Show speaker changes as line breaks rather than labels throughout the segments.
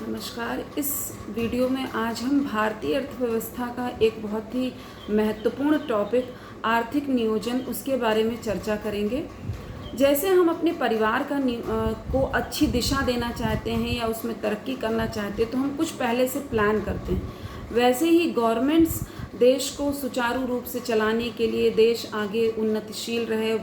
नमस्कार। इस वीडियो में आज हम भारतीय अर्थव्यवस्था का एक बहुत ही महत्वपूर्ण टॉपिक आर्थिक नियोजन उसके बारे में चर्चा करेंगे। जैसे हम अपने परिवार को अच्छी दिशा देना चाहते हैं या उसमें तरक्की करना चाहते हैं तो हम कुछ पहले से प्लान करते हैं। वैसे ही गवर्नमेंट्स देश को सुचारू रूप से चलाने के लिए, देश आगे उन्नतिशील रहे,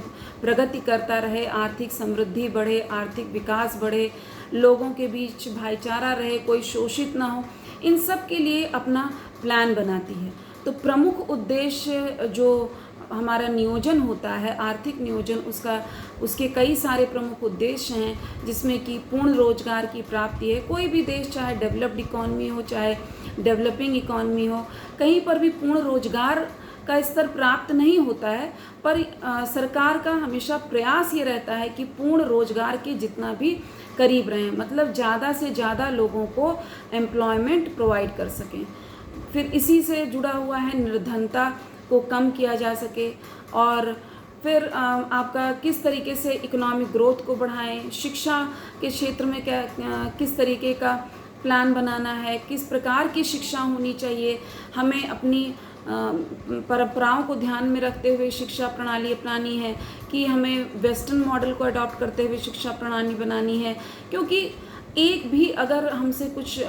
प्रगति करता रहे, आर्थिक समृद्धि बढ़े, आर्थिक विकास बढ़े, लोगों के बीच भाईचारा रहे, कोई शोषित ना हो, इन सब के लिए अपना प्लान बनाती है। तो प्रमुख उद्देश्य जो हमारा नियोजन होता है, आर्थिक नियोजन, उसके कई सारे प्रमुख उद्देश्य हैं, जिसमें कि पूर्ण रोजगार की प्राप्ति है। कोई भी देश, चाहे डेवलप्ड इकॉनमी हो चाहे डेवलपिंग इकॉनमी हो, कहीं पर भी पूर्ण रोजगार का स्तर प्राप्त नहीं होता है, पर सरकार का हमेशा प्रयास ये रहता है कि पूर्ण रोजगार के जितना भी करीब रहें, मतलब ज़्यादा से ज़्यादा लोगों को एम्प्लॉयमेंट प्रोवाइड कर सकें। फिर इसी से जुड़ा हुआ है निर्धनता को कम किया जा सके, और फिर आपका किस तरीके से इकोनॉमिक ग्रोथ को बढ़ाएं, शिक्षा के क्षेत्र में किस तरीके का प्लान बनाना है, किस प्रकार की शिक्षा होनी चाहिए, हमें अपनी परंपराओं को ध्यान में रखते हुए शिक्षा प्रणाली अपनानी है कि हमें वेस्टर्न मॉडल को अडॉप्ट करते हुए शिक्षा प्रणाली बनानी है। क्योंकि एक भी अगर हमसे कुछ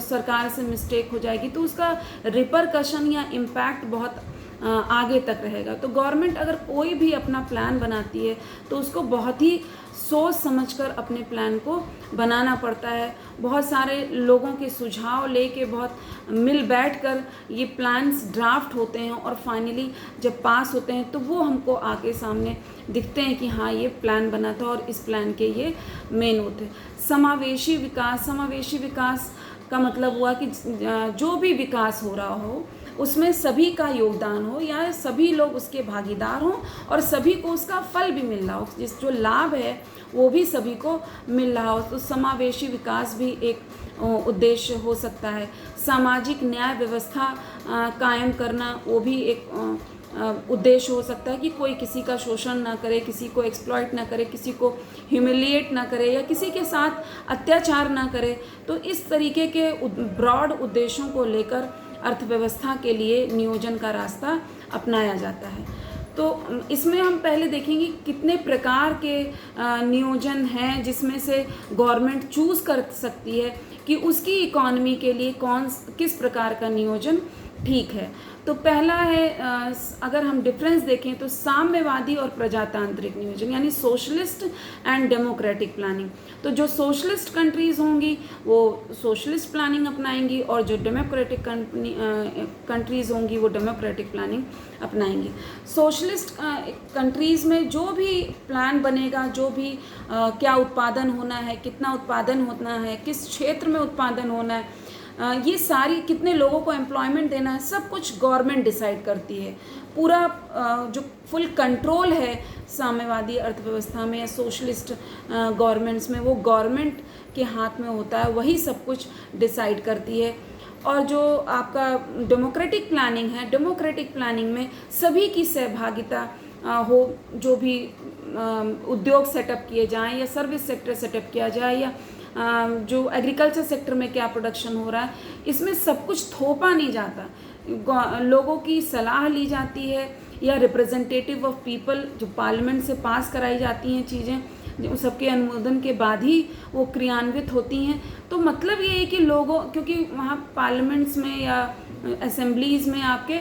सरकार से मिस्टेक हो जाएगी तो उसका रिपरकशन या इम्पैक्ट बहुत आगे तक रहेगा। तो गवर्नमेंट अगर कोई भी अपना प्लान बनाती है तो उसको बहुत ही सोच समझकर अपने प्लान को बनाना पड़ता है। बहुत सारे लोगों के सुझाव लेके बहुत मिल बैठ कर ये प्लान्स ड्राफ्ट होते हैं, और फाइनली जब पास होते हैं तो वो हमको आगे सामने दिखते हैं कि हाँ, ये प्लान बना था और इस प्लान के ये मेन होते। समावेशी विकास का मतलब हुआ कि जो भी विकास हो रहा हो उसमें सभी का योगदान हो, या सभी लोग उसके भागीदार हों और सभी को उसका फल भी मिल रहा हो, जो लाभ है वो भी सभी को मिल रहा हो। तो समावेशी विकास भी एक उद्देश्य हो सकता है। सामाजिक न्याय व्यवस्था कायम करना, वो भी एक उद्देश्य हो सकता है कि कोई किसी का शोषण ना करे, किसी को एक्सप्लॉइट ना करे, किसी को ह्यूमिलिएट ना करे, या किसी के साथ अत्याचार ना करे। तो इस तरीके के ब्रॉड उद्देश्यों को लेकर अर्थव्यवस्था के लिए नियोजन का रास्ता अपनाया जाता है। तो इसमें हम पहले देखेंगे कितने प्रकार के नियोजन हैं, जिसमें से गवर्नमेंट चूज़ कर सकती है कि उसकी इकॉनमी के लिए किस प्रकार का नियोजन ठीक है। तो पहला है, अगर हम डिफरेंस देखें तो साम्यवादी और प्रजातांत्रिक नियोजन, यानी सोशलिस्ट एंड डेमोक्रेटिक प्लानिंग। तो जो सोशलिस्ट कंट्रीज़ होंगी वो सोशलिस्ट प्लानिंग अपनाएंगी, और जो डेमोक्रेटिक कंट्रीज़ होंगी वो डेमोक्रेटिक प्लानिंग अपनाएंगी। सोशलिस्ट कंट्रीज़ में जो भी प्लान बनेगा, जो भी क्या उत्पादन होना है, कितना उत्पादन होना है, किस क्षेत्र में उत्पादन होना है, ये सारी, कितने लोगों को एम्प्लॉयमेंट देना है, सब कुछ गवर्नमेंट डिसाइड करती है। पूरा जो फुल कंट्रोल है साम्यवादी अर्थव्यवस्था में या सोशलिस्ट गवर्नमेंट्स में, वो गवर्नमेंट के हाथ में होता है, वही सब कुछ डिसाइड करती है। और जो आपका डेमोक्रेटिक प्लानिंग है, डेमोक्रेटिक प्लानिंग में सभी की सहभागिता हो, जो भी उद्योग सेटअप किए जाएं या सर्विस सेक्टर सेटअप किया जाए, या जो एग्रीकल्चर सेक्टर में क्या प्रोडक्शन हो रहा है, इसमें सब कुछ थोपा नहीं जाता। लोगों की सलाह ली जाती है, या रिप्रेजेंटेटिव ऑफ पीपल जो पार्लियामेंट से पास कराई जाती हैं चीज़ें, जो सबके अनुमोदन के बाद ही वो क्रियान्वित होती हैं। तो मतलब ये है कि लोगों, क्योंकि वहाँ पार्लियामेंट्स में या असेंबलीज़ में आपके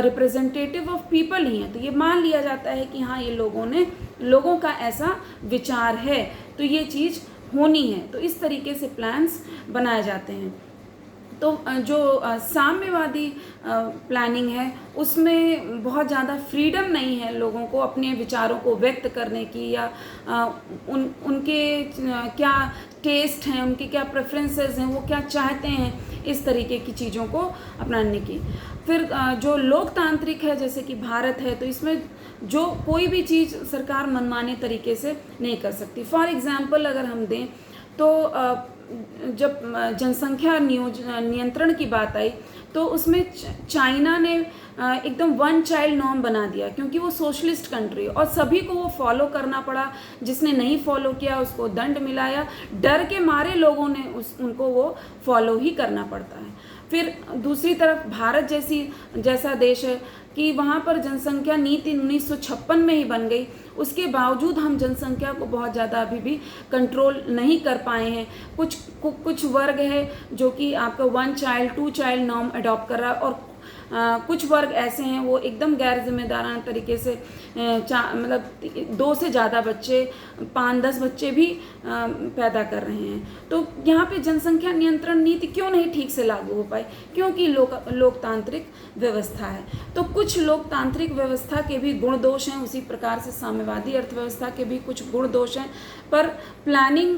रिप्रेजेंटेटिव ऑफ पीपल ही हैं, तो ये मान लिया जाता है कि हाँ, ये लोगों का ऐसा विचार है, तो ये चीज़ होनी है। तो इस तरीके से प्लान्स बनाए जाते हैं। तो जो साम्यवादी प्लानिंग है, उसमें बहुत ज़्यादा फ्रीडम नहीं है लोगों को अपने विचारों को व्यक्त करने की, या उनके क्या टेस्ट हैं, उनके क्या प्रेफरेंसेस हैं, वो क्या चाहते हैं, इस तरीके की चीज़ों को अपनाने की। फिर जो लोकतांत्रिक है, जैसे कि भारत है, तो इसमें जो कोई भी चीज़ सरकार मनमाने तरीके से नहीं कर सकती। फॉर एग्ज़ाम्पल अगर हम दें तो जब जनसंख्या नियंत्रण की बात आई तो उसमें चाइना ने एकदम वन चाइल्ड नॉर्म बना दिया, क्योंकि वो सोशलिस्ट कंट्री और सभी को वो फॉलो करना पड़ा। जिसने नहीं फॉलो किया उसको दंड मिला, या डर के मारे लोगों ने उनको वो फॉलो ही करना पड़ता है। फिर दूसरी तरफ भारत जैसा देश है कि वहाँ पर जनसंख्या नीति 1956 में ही बन गई, उसके बावजूद हम जनसंख्या को बहुत ज़्यादा अभी भी कंट्रोल नहीं कर पाए हैं। कुछ वर्ग है जो कि आपका one child two child norm adopt कर रहा है, और कुछ वर्ग ऐसे हैं वो एकदम गैर जिम्मेदाराना तरीके से मतलब 2 से ज़्यादा बच्चे 5-10 बच्चे भी पैदा कर रहे हैं। तो यहाँ पे जनसंख्या नियंत्रण नीति क्यों नहीं ठीक से लागू हो पाई? क्योंकि लोकतांत्रिक व्यवस्था है। तो कुछ लोकतांत्रिक व्यवस्था के भी गुण दोष हैं, उसी प्रकार से साम्यवादी अर्थव्यवस्था के भी कुछ गुण दोष हैं। पर प्लानिंग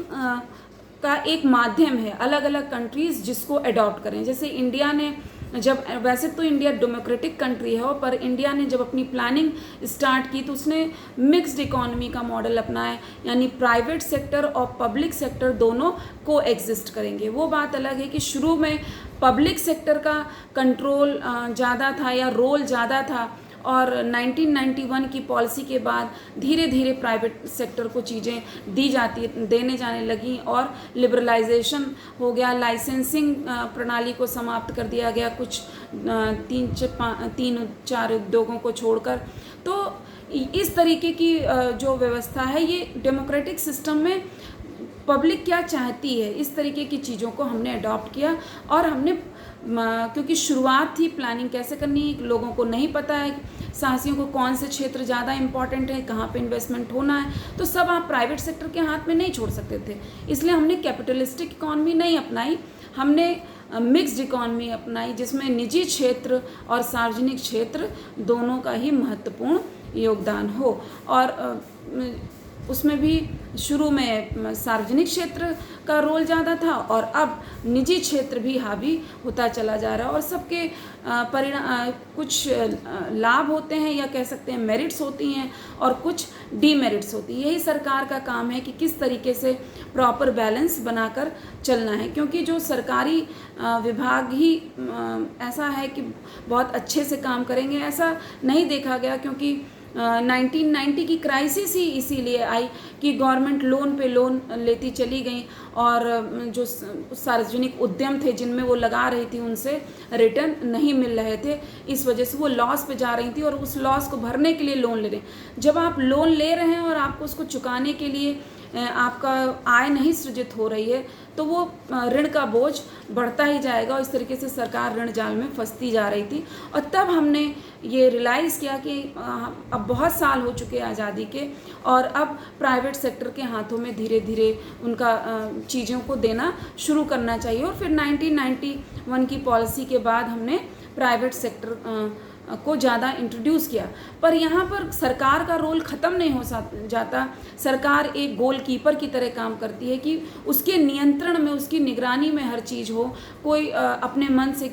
का एक माध्यम है अलग अलग कंट्रीज़ जिसको अडॉप्ट करें। जैसे इंडिया ने जब, वैसे तो इंडिया डेमोक्रेटिक कंट्री है, पर इंडिया ने जब अपनी प्लानिंग स्टार्ट की तो उसने मिक्स्ड इकोनॉमी का मॉडल अपनाया, यानी प्राइवेट सेक्टर और पब्लिक सेक्टर दोनों को एग्जिस्ट करेंगे। वो बात अलग है कि शुरू में पब्लिक सेक्टर का कंट्रोल ज़्यादा था या रोल ज़्यादा था, और 1991 की पॉलिसी के बाद धीरे धीरे प्राइवेट सेक्टर को चीज़ें देने जाने लगी और लिबरलाइजेशन हो गया। लाइसेंसिंग प्रणाली को समाप्त कर दिया गया कुछ 3-4 उद्योगों को छोड़कर। तो इस तरीके की जो व्यवस्था है, ये डेमोक्रेटिक सिस्टम में पब्लिक क्या चाहती है, इस तरीके की चीज़ों को हमने अडॉप्ट किया। और हमने क्योंकि शुरुआत थी, प्लानिंग कैसे करनी है लोगों को नहीं पता है, साहसियों को कौन से क्षेत्र ज़्यादा इम्पॉर्टेंट है, कहाँ पे इन्वेस्टमेंट होना है, तो सब आप प्राइवेट सेक्टर के हाथ में नहीं छोड़ सकते थे। इसलिए हमने कैपिटलिस्टिक इकॉनमी नहीं अपनाई, हमने मिक्स्ड इकॉनमी अपनाई, जिसमें निजी क्षेत्र और सार्वजनिक क्षेत्र दोनों का ही महत्वपूर्ण योगदान हो। और उसमें भी शुरू में सार्वजनिक क्षेत्र का रोल ज़्यादा था, और अब निजी क्षेत्र भी हावी होता चला जा रहा है। और सबके कुछ लाभ होते हैं, या कह सकते हैं मेरिट्स होती हैं, और कुछ डीमेरिट्स होती हैं। यही सरकार का काम है कि किस तरीके से प्रॉपर बैलेंस बनाकर चलना है, क्योंकि जो सरकारी विभाग ही ऐसा है कि बहुत अच्छे से काम करेंगे ऐसा नहीं देखा गया। क्योंकि 1990 की क्राइसिस ही इसीलिए आई कि गवर्नमेंट लोन पे लोन लेती चली गई, और जो सार्वजनिक उद्यम थे जिनमें वो लगा रही थी उनसे रिटर्न नहीं मिल रहे थे, इस वजह से वो लॉस पे जा रही थी, और उस लॉस को भरने के लिए लोन ले रहे हैं। जब आप लोन ले रहे हैं और आपको उसको चुकाने के लिए आपका आय नहीं सृजित हो रही है, तो वो ऋण का बोझ बढ़ता ही जाएगा, और इस तरीके से सरकार ऋण जाल में फंसती जा रही थी। और तब हमने ये रियलाइज़ किया कि अब बहुत साल हो चुके आज़ादी के, और अब प्राइवेट सेक्टर के हाथों में धीरे धीरे उनका चीज़ों को देना शुरू करना चाहिए। और फिर 1991 की पॉलिसी के बाद हमने प्राइवेट सेक्टर को ज़्यादा इंट्रोड्यूस किया। पर यहाँ पर सरकार का रोल ख़त्म नहीं हो जाता। सरकार एक गोलकीपर की तरह काम करती है कि उसके नियंत्रण में, उसकी निगरानी में हर चीज़ हो। कोई अपने मन से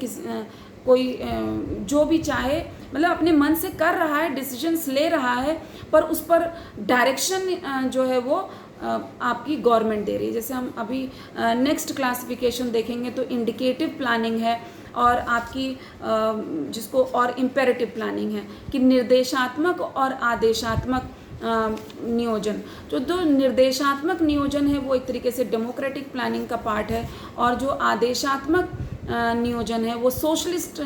कोई जो भी चाहे, मतलब अपने मन से कर रहा है, डिसीजंस ले रहा है, पर उस पर डायरेक्शन जो है वो आपकी गवर्नमेंट दे रही है। जैसे हम अभी नेक्स्ट क्लासिफिकेशन देखेंगे तो इंडिकेटिव प्लानिंग है, और आपकी जिसको और इम्पेरेटिव प्लानिंग है कि निर्देशात्मक और आदेशात्मक नियोजन। जो दो निर्देशात्मक नियोजन है वो एक तरीके से डेमोक्रेटिक प्लानिंग का पार्ट है, और जो आदेशात्मक नियोजन है वो सोशलिस्ट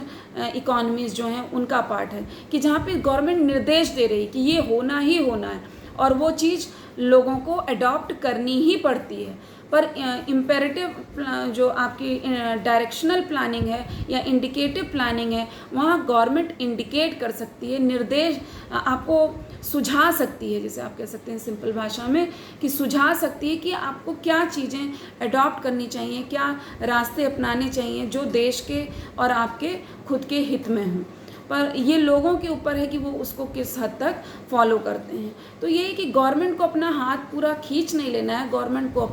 इकोनॉमीज जो हैं उनका पार्ट है, कि जहाँ पे गवर्नमेंट निर्देश दे रही कि ये होना ही होना है, और वो चीज़ लोगों को अडॉप्ट करनी ही पड़ती है। पर इम्पेरेटिव जो आपकी डायरेक्शनल प्लानिंग है या इंडिकेटिव प्लानिंग है, वहाँ गवर्नमेंट इंडिकेट कर सकती है, निर्देश आपको सुझा सकती है, जैसे आप कह सकते हैं सिंपल भाषा में कि सुझा सकती है कि आपको क्या चीज़ें अडॉप्ट करनी चाहिए, क्या रास्ते अपनाने चाहिए जो देश के और आपके खुद के हित में हों। पर ये लोगों के ऊपर है कि वो उसको किस हद तक फॉलो करते हैं। तो ये है कि गवर्नमेंट को अपना हाथ पूरा खींच नहीं लेना है, गवर्नमेंट को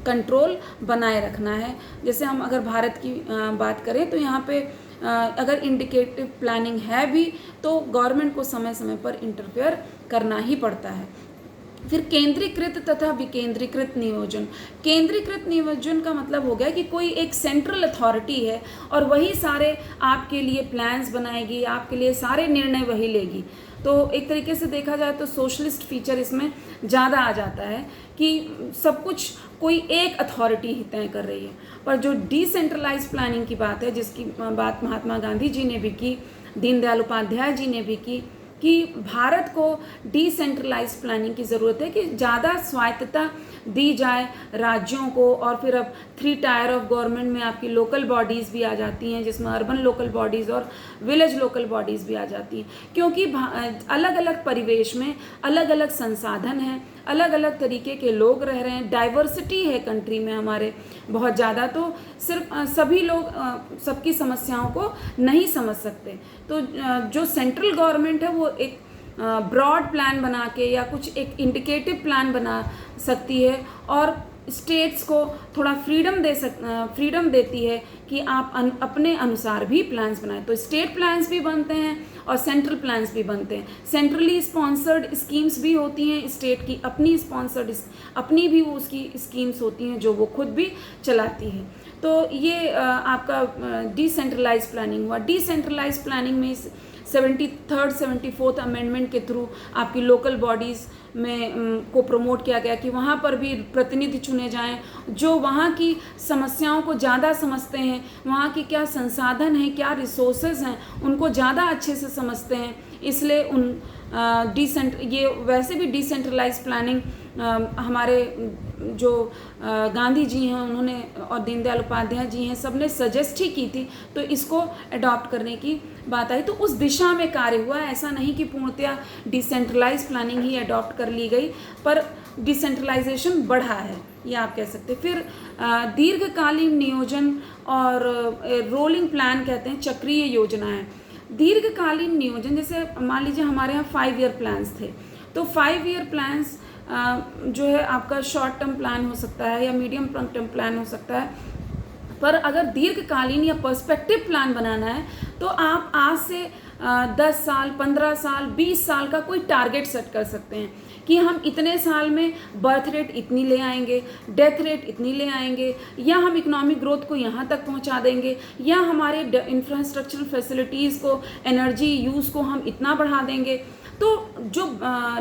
कंट्रोल बनाए रखना है। जैसे हम अगर भारत की बात करें तो यहाँ पे अगर इंडिकेटिव प्लानिंग है भी तो गवर्नमेंट को समय समय पर इंटरफेयर करना ही पड़ता है। फिर केंद्रीकृत तथा विकेंद्रीकृत नियोजन। केंद्रीकृत नियोजन का मतलब हो गया कि कोई एक सेंट्रल अथॉरिटी है और वही सारे आपके लिए प्लान्स बनाएगी, आपके लिए सारे निर्णय वही लेगी। तो एक तरीके से देखा जाए तो सोशलिस्ट फीचर इसमें ज़्यादा आ जाता है कि सब कुछ कोई एक अथॉरिटी ही तय कर रही है। पर जो डिसेंट्रलाइज प्लानिंग की बात है, जिसकी बात महात्मा गांधी जी ने भी की, दीनदयाल उपाध्याय जी ने भी की, कि भारत को डिसेंट्रलाइज प्लानिंग की ज़रूरत है, कि ज़्यादा स्वायत्तता दी जाए राज्यों को। और फिर अब 3 टायर ऑफ गवर्नमेंट में आपकी लोकल बॉडीज़ भी आ जाती हैं, जिसमें अर्बन लोकल बॉडीज़ और विलेज लोकल बॉडीज़ भी आ जाती हैं, क्योंकि अलग अलग परिवेश में अलग अलग संसाधन हैं, अलग अलग तरीके के लोग रह रहे हैं, डाइवर्सिटी है कंट्री में हमारे बहुत ज़्यादा। तो सिर्फ सभी लोग सबकी समस्याओं को नहीं समझ सकते। तो जो सेंट्रल गवर्नमेंट है वो एक ब्रॉड प्लान बना के या कुछ एक इंडिकेटिव प्लान बना सकती है और स्टेट्स को थोड़ा फ्रीडम देती है कि आप अपने अनुसार भी प्लान्स बनाएं। तो स्टेट प्लान्स भी बनते हैं और सेंट्रल प्लान्स भी बनते हैं। सेंट्रली स्पॉन्सर्ड स्कीम्स भी होती हैं, स्टेट की अपनी स्पॉन्सर्ड अपनी भी वो उसकी स्कीम्स होती हैं जो वो खुद भी चलाती है। तो ये आपका डिसेंट्रलाइज प्लानिंग हुआ। डिसेंट्रलाइज प्लानिंग में 73rd 74th अमेंडमेंट के थ्रू आपकी लोकल बॉडीज़ में को प्रमोट किया गया कि वहाँ पर भी प्रतिनिधि चुने जाएं जो वहाँ की समस्याओं को ज़्यादा समझते हैं, वहाँ की क्या संसाधन हैं, क्या रिसोर्सेज हैं, उनको ज़्यादा अच्छे से समझते हैं। इसलिए ये वैसे भी डिसेंट्रलाइज प्लानिंग हमारे जो गांधी जी हैं उन्होंने और दीनदयाल उपाध्याय जी हैं सब ने सजेस्ट ही की थी, तो इसको अडॉप्ट करने की बात आई। तो उस दिशा में कार्य हुआ, ऐसा नहीं कि पूर्णतया डिसेंट्रलाइज प्लानिंग ही अडॉप्ट कर ली गई, पर डिसेंट्रलाइजेशन बढ़ा है, ये आप कह सकते। फिर दीर्घकालीन नियोजन और रोलिंग प्लान कहते हैं, चक्रीय योजनाएं। दीर्घकालीन नियोजन, जैसे मान लीजिए हमारे यहाँ 5 ईयर प्लान्स थे, तो 5 ईयर प्लान्स जो है आपका शॉर्ट टर्म प्लान हो सकता है या मीडियम टर्म प्लान हो सकता है। पर अगर दीर्घकालीन या पर्सपेक्टिव प्लान बनाना है तो आप आज से 10 साल, 15 साल, 20 साल का कोई टारगेट सेट कर सकते हैं कि हम इतने साल में बर्थ रेट इतनी ले आएंगे, डेथ रेट इतनी ले आएंगे, या हम इकोनॉमिक ग्रोथ को यहाँ तक पहुँचा देंगे, या हमारे इंफ्रास्ट्रक्चरल फैसिलिटीज़ को, एनर्जी यूज़ को हम इतना बढ़ा देंगे। तो जो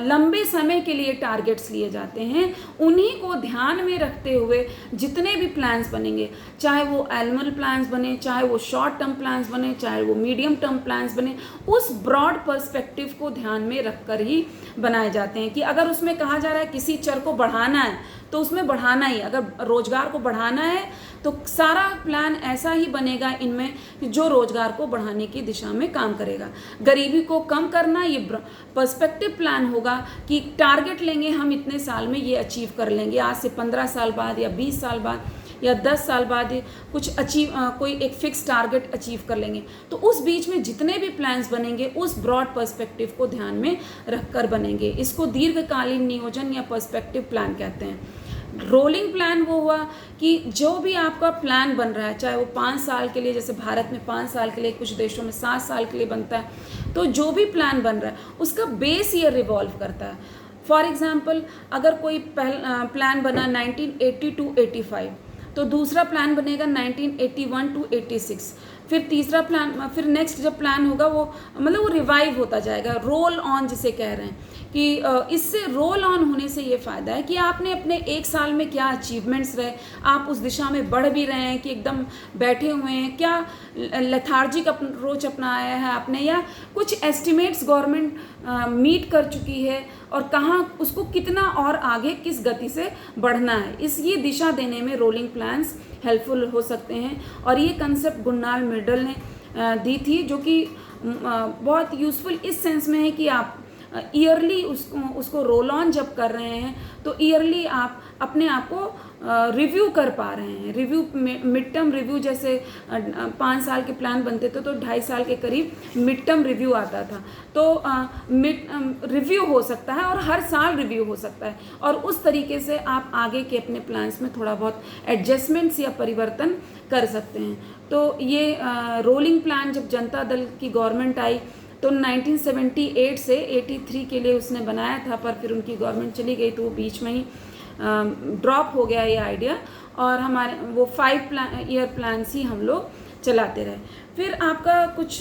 लंबे समय के लिए टारगेट्स लिए जाते हैं उन्हीं को ध्यान में रखते हुए जितने भी प्लान्स बनेंगे, चाहे वो एनुअल प्लान्स बने, चाहे वो शॉर्ट टर्म प्लान्स बने, चाहे वो मीडियम टर्म प्लान्स बने, उस ब्रॉड पर्सपेक्टिव को ध्यान में रखकर ही बनाए जाते हैं। कि अगर उसमें कहा जा रहा है किसी चर को बढ़ाना है तो उसमें बढ़ाना ही, अगर रोजगार को बढ़ाना है तो सारा प्लान ऐसा ही बनेगा इनमें जो रोजगार को बढ़ाने की दिशा में काम करेगा। गरीबी को कम करना, ये पर्सपेक्टिव प्लान होगा कि टारगेट लेंगे हम इतने साल में ये अचीव कर लेंगे, आज से 15 साल बाद या 20 साल बाद या 10 साल बाद कुछ कोई एक फिक्स टारगेट अचीव कर लेंगे। तो उस बीच में जितने भी प्लान्स बनेंगे उस ब्रॉड पर्सपेक्टिव को ध्यान में रखकर बनेंगे। इसको दीर्घकालीन नियोजन या पर्सपेक्टिव प्लान कहते हैं। रोलिंग प्लान वो हुआ कि जो भी आपका प्लान बन रहा है, चाहे वो 5 साल के लिए, जैसे भारत में 5 साल के लिए, कुछ देशों में 7 साल के लिए बनता है, तो जो भी प्लान बन रहा है उसका बेस ईयर रिवॉल्व करता है। फॉर एग्जांपल अगर कोई प्लान बना 1980 to 85, तो दूसरा प्लान बनेगा 1981 to 86, फिर तीसरा प्लान, फिर नेक्स्ट जब प्लान होगा वो मतलब वो रिवाइव होता जाएगा, रोल ऑन जिसे कह रहे हैं। कि इससे रोल ऑन होने से ये फ़ायदा है कि आपने अपने 1 साल में क्या अचीवमेंट्स रहे, आप उस दिशा में बढ़ भी रहे हैं कि एकदम बैठे हुए हैं, क्या लेथार्जिक अप्रोच अपनाया है आपने, या कुछ एस्टिमेट्स गवर्नमेंट मीट कर चुकी है और कहाँ उसको कितना और आगे किस गति से बढ़ना है। ये दिशा देने में रोलिंग प्लान्स हेल्पफुल हो सकते हैं। और ये कंसेप्ट गुन्नाल मिर्डल ने दी थी, जो कि बहुत यूज़फुल इस सेंस में है कि आप ईयरली उसको रोल ऑन जब कर रहे हैं तो ईयरली आप अपने आप को रिव्यू कर पा रहे हैं। रिव्यू, मिड टर्म रिव्यू, जैसे 5 साल के प्लान बनते थे तो 2.5 साल के करीब मिड टर्म रिव्यू आता था, तो मिड रिव्यू हो सकता है और हर साल रिव्यू हो सकता है, और उस तरीके से आप आगे के अपने प्लान्स में थोड़ा बहुत एडजस्टमेंट्स या परिवर्तन कर सकते हैं। तो ये रोलिंग प्लान जब जनता दल की गवर्नमेंट आई तो 1978 से 83 के लिए उसने बनाया था, पर फिर उनकी गवर्नमेंट चली गई तो वो बीच में ही ड्रॉप हो गया ये आइडिया, और हमारे वो 5 ईयर प्लान्स ही हम लोग चलाते रहे। फिर आपका कुछ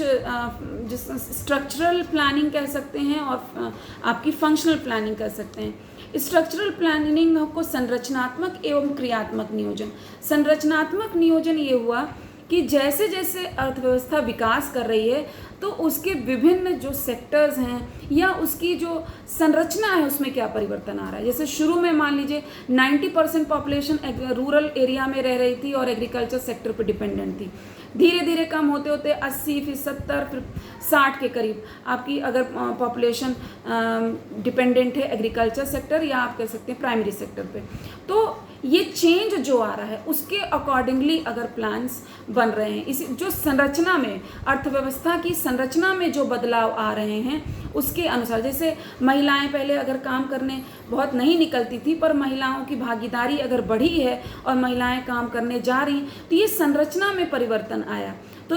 जिस स्ट्रक्चरल प्लानिंग कह सकते हैं और आपकी फंक्शनल प्लानिंग कह सकते हैं। स्ट्रक्चरल प्लानिंग को संरचनात्मक एवं क्रियात्मक नियोजन। संरचनात्मक नियोजन ये हुआ कि जैसे जैसे अर्थव्यवस्था विकास कर रही है तो उसके विभिन्न जो सेक्टर्स हैं या उसकी जो संरचना है उसमें क्या परिवर्तन आ रहा है। जैसे शुरू में मान लीजिए 90% पॉपुलेशन रूरल एरिया में रह रही थी और एग्रीकल्चर सेक्टर पर डिपेंडेंट थी। धीरे धीरे कम होते होते 80, फिर 70, फिर 60 के करीब आपकी अगर पॉपुलेशन डिपेंडेंट है एग्रीकल्चर सेक्टर या आप कह सकते हैं प्राइमरी सेक्टर पे, तो ये चेंज जो आ रहा है उसके अकॉर्डिंगली अगर प्लान्स बन रहे हैं, इसी जो संरचना में अर्थव्यवस्था की संरचना में जो बदलाव आ रहे हैं उसके अनुसार। जैसे महिलाएं पहले अगर काम करने बहुत नहीं निकलती थी, पर महिलाओं की भागीदारी अगर बढ़ी है और महिलाएं काम करने जा रही, तो ये संरचना में परिवर्तन आया। तो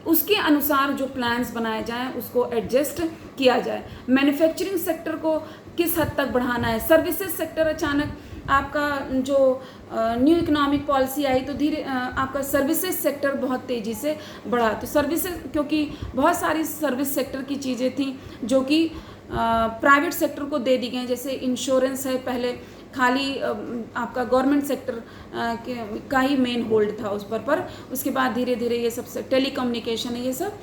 उसके अनुसार जो प्लान्स बनाए जाएं उसको एडजस्ट किया जाए। मैन्युफैक्चरिंग सेक्टर को किस हद तक बढ़ाना है। सर्विसेज सेक्टर अचानक आपका जो न्यू इकोनॉमिक पॉलिसी आई तो धीरे आपका सर्विसेज सेक्टर बहुत तेज़ी से बढ़ा। तो सर्विसेज, क्योंकि बहुत सारी सर्विस सेक्टर की चीज़ें थी जो कि प्राइवेट सेक्टर को दे दी गई, जैसे इंश्योरेंस है, पहले खाली आपका गवर्नमेंट सेक्टर का ही मेन होल्ड था उस पर उसके बाद धीरे धीरे ये सब टेलीकम्युनिकेशन है, ये सब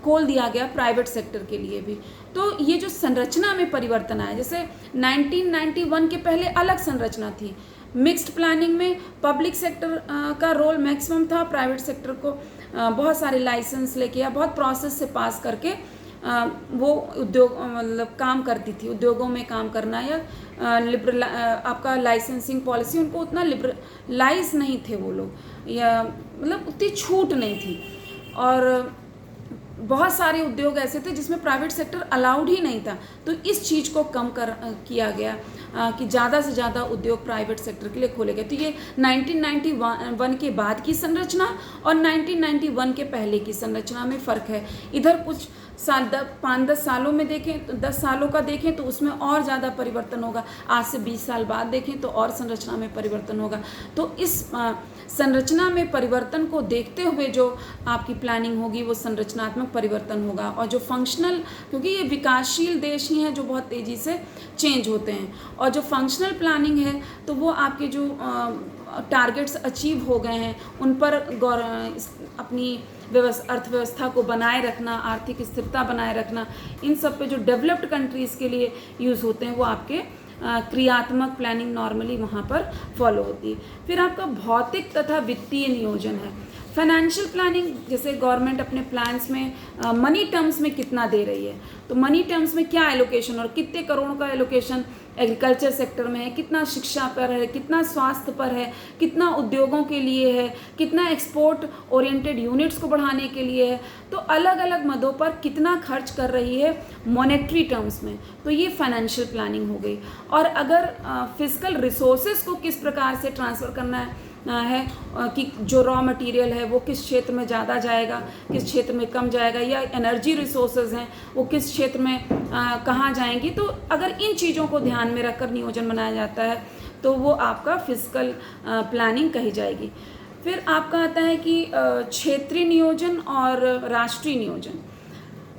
खोल दिया गया प्राइवेट सेक्टर के लिए भी। तो ये जो संरचना में परिवर्तन आया, जैसे 1991 के पहले अलग संरचना थी। मिक्स्ड प्लानिंग में पब्लिक सेक्टर का रोल मैक्सिमम था, प्राइवेट सेक्टर को बहुत सारे लाइसेंस लेके या बहुत प्रोसेस से पास करके वो उद्योग मतलब काम करती थी। उद्योगों में काम करना या आपका लाइसेंसिंग पॉलिसी, उनको उतना लिबरलाइज नहीं थे वो लोग, या मतलब उतनी छूट नहीं थी। और बहुत सारे उद्योग ऐसे थे जिसमें प्राइवेट सेक्टर अलाउड ही नहीं था। तो इस चीज़ को कम किया गया कि ज़्यादा से ज़्यादा उद्योग प्राइवेट सेक्टर के लिए खोले गए। तो ये 1991 के बाद की संरचना और 1991 के पहले की संरचना में फ़र्क है। इधर कुछ साल 5-10 सालों में देखें तो 10 सालों का देखें तो उसमें और ज़्यादा परिवर्तन होगा। आज से 20 साल बाद देखें तो और संरचना में परिवर्तन होगा। तो इस संरचना में परिवर्तन को देखते हुए जो आपकी प्लानिंग होगी वो संरचनात्मक परिवर्तन होगा। और जो फंक्शनल, क्योंकि ये विकासशील देश ही हैं जो बहुत तेज़ी से चेंज होते हैं, और जो फंक्शनल प्लानिंग है तो वो आपके जो टारगेट्स अचीव हो गए हैं उन पर अपनी अर्थव्यवस्था को बनाए रखना, आर्थिक स्थिरता बनाए रखना, इन सब पे जो डेवलप्ड कंट्रीज़ के लिए यूज़ होते हैं वो आपके क्रियात्मक प्लानिंग नॉर्मली वहाँ पर फॉलो होती है। फिर आपका भौतिक तथा वित्तीय नियोजन है। फाइनेंशियल प्लानिंग, जैसे गवर्नमेंट अपने प्लान्स में मनी टर्म्स में कितना दे रही है, तो मनी टर्म्स में क्या एलोकेशन और कितने करोड़ का एलोकेशन एग्रीकल्चर सेक्टर में है, कितना शिक्षा पर है, कितना स्वास्थ्य पर है, कितना उद्योगों के लिए है, कितना एक्सपोर्ट ओरिएंटेड यूनिट्स को बढ़ाने के लिए है। तो अलग अलग मदों पर कितना खर्च कर रही है मॉनेटरी टर्म्स में, तो ये फाइनेंशियल प्लानिंग हो गई। और अगर फिजिकल रिसोर्सेज को किस प्रकार से ट्रांसफ़र करना है कि जो रॉ मटेरियल है वो किस क्षेत्र में ज़्यादा जाएगा, किस क्षेत्र में कम जाएगा, या एनर्जी रिसोर्सेज हैं वो किस क्षेत्र में कहाँ जाएंगी, तो अगर इन चीज़ों को ध्यान में रखकर नियोजन बनाया जाता है तो वो आपका फिजिकल प्लानिंग कही जाएगी। फिर आपका आता है कि क्षेत्रीय नियोजन और राष्ट्रीय नियोजन।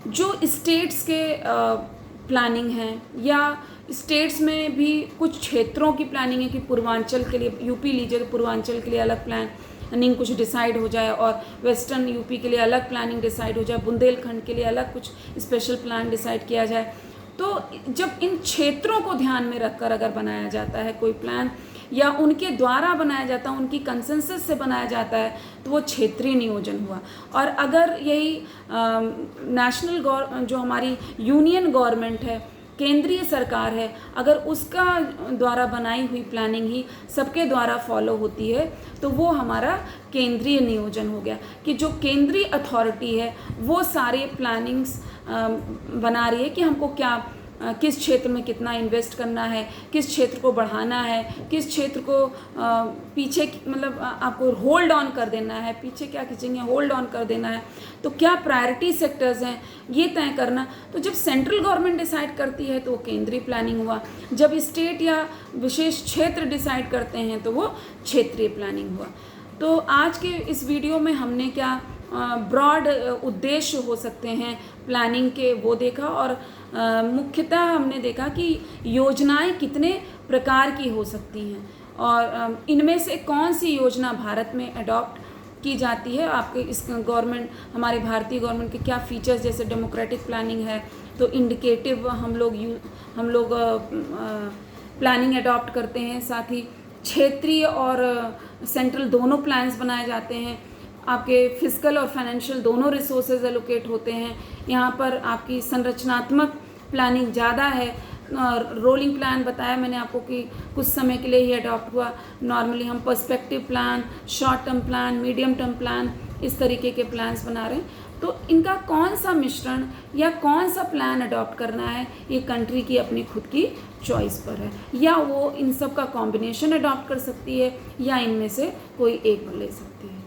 जो स्टेट्स के प्लानिंग है या स्टेट्स में भी कुछ क्षेत्रों की प्लानिंग है कि पूर्वांचल के लिए, यूपी लीजिए तो पूर्वांचल के लिए अलग प्लानिंग कुछ डिसाइड हो जाए और वेस्टर्न यूपी के लिए अलग प्लानिंग डिसाइड हो जाए, बुंदेलखंड के लिए अलग कुछ स्पेशल प्लान डिसाइड किया जाए। तो जब इन क्षेत्रों को ध्यान में रखकर अगर बनाया जाता है कोई प्लान या उनके द्वारा बनाया जाता है, उनकी कंसेंसस से बनाया जाता है, तो वो क्षेत्रीय नियोजन हुआ। और अगर यही नेशनल जो हमारी यूनियन गवर्नमेंट है, केंद्रीय सरकार है, अगर उसका द्वारा बनाई हुई प्लानिंग ही सबके द्वारा फॉलो होती है तो वो हमारा केंद्रीय नियोजन हो गया। कि जो केंद्रीय अथॉरिटी है वो सारे प्लानिंग्स बना रही है कि हमको क्या किस क्षेत्र में कितना इन्वेस्ट करना है, किस क्षेत्र को बढ़ाना है, किस क्षेत्र को पीछे मतलब आपको होल्ड ऑन कर देना है, पीछे क्या खींचेंगे होल्ड ऑन कर देना है, तो क्या प्रायोरिटी सेक्टर्स हैं ये तय करना। तो जब सेंट्रल गवर्नमेंट डिसाइड करती है तो वो केंद्रीय प्लानिंग हुआ, जब स्टेट या विशेष क्षेत्र डिसाइड करते हैं तो वो क्षेत्रीय प्लानिंग हुआ। तो आज के इस वीडियो में हमने क्या ब्रॉड उद्देश्य हो सकते हैं प्लानिंग के वो देखा, और मुख्यतः हमने देखा कि योजनाएं कितने प्रकार की हो सकती हैं और इनमें से कौन सी योजना भारत में अडॉप्ट की जाती है। आपके इस गवर्नमेंट, हमारे भारतीय गवर्नमेंट के क्या फीचर्स, जैसे डेमोक्रेटिक प्लानिंग है तो इंडिकेटिव हम लोग प्लानिंग अडॉप्ट करते हैं, साथ ही क्षेत्रीय और सेंट्रल दोनों प्लान्स बनाए जाते हैं। आपके फिजिकल और फाइनेंशियल दोनों रिसोर्सेज एलोकेट होते हैं। यहाँ पर आपकी संरचनात्मक प्लानिंग ज़्यादा है। रोलिंग प्लान बताया मैंने आपको कि कुछ समय के लिए ही अडॉप्ट हुआ। नॉर्मली हम perspective plan, short term plan, medium term plan, इस तरीके के प्लान्स बना रहे हैं। तो इनका कौन सा मिश्रण या कौन सा प्लान अडॉप्ट करना है ये कंट्री की अपनी खुद की चॉइस पर है, या वो इन सब का कॉम्बिनेशन अडॉप्ट कर सकती है या इनमें से कोई एक ले सकती है।